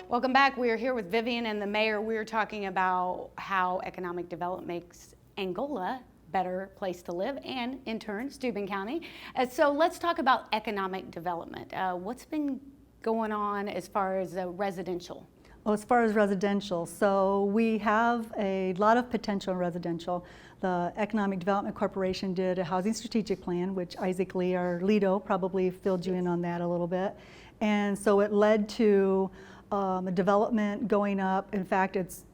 Welcome back. We are here with Vivian and the mayor. We are talking about how economic development makes Angola a better place to live and, in turn, Steuben County. So let's talk about economic development. What's been going on as far as residential? Well, as far as residential, so we have a lot of potential in residential. The Economic Development Corporation did a housing strategic plan, which Isaac Lee, our Lido, probably filled you in on that a little bit. And so it led to a development going up. In fact, it's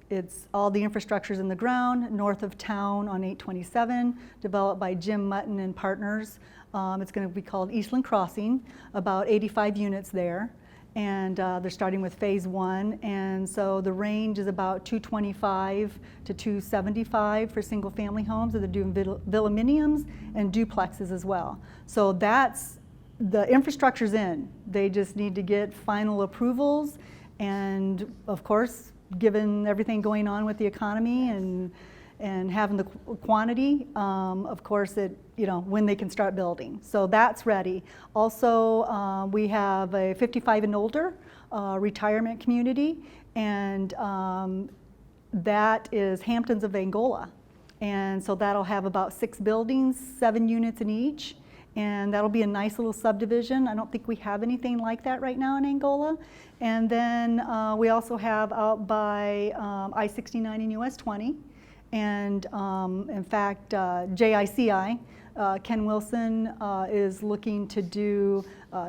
all the infrastructure's in the ground north of town on 827, developed by Jim Mutton and Partners. It's going to be called Eastland Crossing, about 85 units there. And they're starting with phase 1, and so the range is about 225 to 275 for single family homes, and they're doing villaminiums and duplexes as well. So that's, the infrastructure's in. They just need to get final approvals, and of course, given everything going on with the economy and having the quantity, of course, when they can start building. So that's ready. Also, we have a 55 and older retirement community, and that is Hamptons of Angola. And so that'll have about 6 buildings, 7 units in each, and that'll be a nice little subdivision. I don't think we have anything like that right now in Angola. And then we also have out by I-69 and US 20. And in fact, JICI, Ken Wilson is looking to do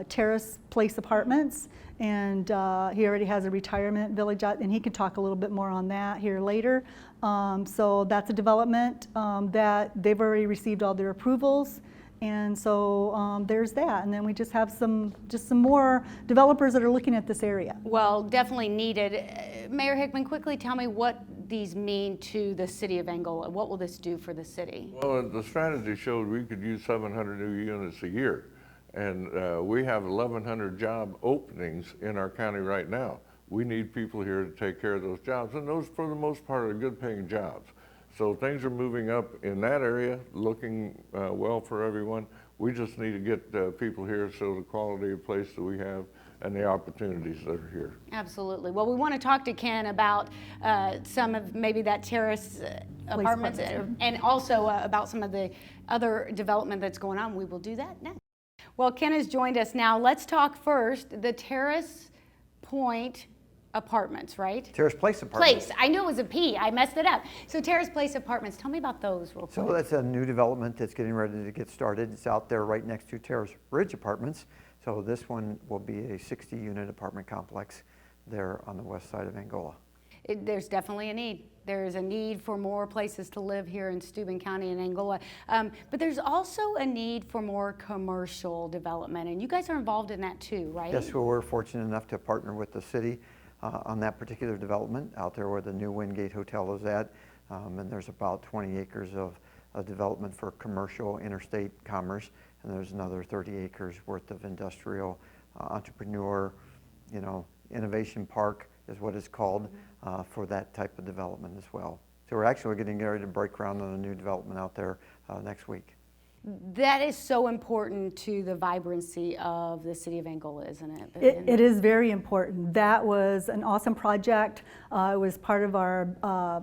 terrace place apartments, and he already has a retirement village out, and he can talk a little bit more on that here later. So that's a development that they've already received all their approvals. And so there's that, and then we just have some more developers that are looking at this area. Well, definitely needed. Mayor Hickman, quickly tell me what these mean to the city of Angola. What will this do for the city? Well, the strategy showed we could use 700 new units a year, and we have 1,100 job openings in our county right now. We need people here to take care of those jobs, and those, for the most part, are good-paying jobs. So things are moving up in that area, looking well for everyone. We just need to get people here, so the quality of place that we have and the opportunities that are here. Absolutely. Well, we want to talk to Ken about some of maybe that terrace apartments and also about some of the other development that's going on. We will do that next. Well, Ken has joined us now. Let's talk first the Terrace Point Apartments, right? Terrace Place Apartments. Place. I knew it was a P. I messed it up. So Terrace Place Apartments. Tell me about those real quick. So that's a new development that's getting ready to get started. It's out there right next to Terrace Ridge Apartments. So this one will be a 60-unit apartment complex there on the west side of Angola. There's definitely a need. There's a need for more places to live here in Steuben County and Angola. But there's also a need for more commercial development, and you guys are involved in that too, right? Yes, well, we're fortunate enough to partner with the city on that particular development out there where the new Wingate Hotel is at. And there's about 20 acres of development for commercial interstate commerce, and there's another 30 acres worth of industrial entrepreneur, innovation park is what it's called for that type of development as well. So we're actually getting ready to break ground on a new development out there next week. That is so important to the vibrancy of the city of Angola, isn't it? It is very important. That was an awesome project. It was part of our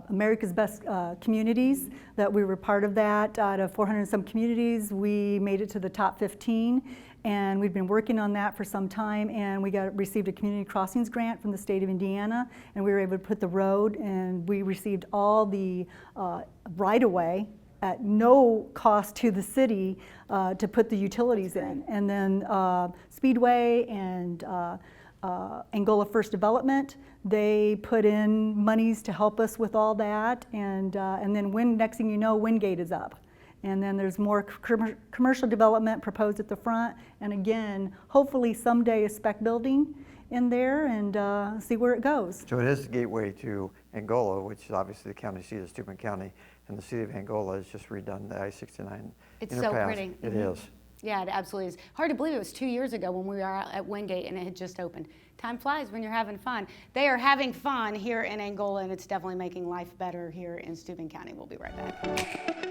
America's Best Communities, that we were part of that. Out of 400 and some communities, we made it to the top 15. And we've been working on that for some time, and we received a community crossings grant from the state of Indiana, and we were able to put the road, and we received all the right-of-way at no cost to the city to put the utilities in. And then Speedway and Angola First Development, they put in monies to help us with all that, and then next thing you know, Wingate is up. And then there's more commercial development proposed at the front, and again, hopefully someday a spec building in there, and see where it goes. So it is the gateway to Angola, which is obviously the county seat of Steuben County, and the city of Angola has just redone the I-69 It's interpass. so pretty. It is. Yeah, it absolutely is. Hard to believe it was 2 years ago when we were out at Wingate and it had just opened. Time flies when you're having fun. They are having fun here in Angola, and it's definitely making life better here in Steuben County. We'll be right back.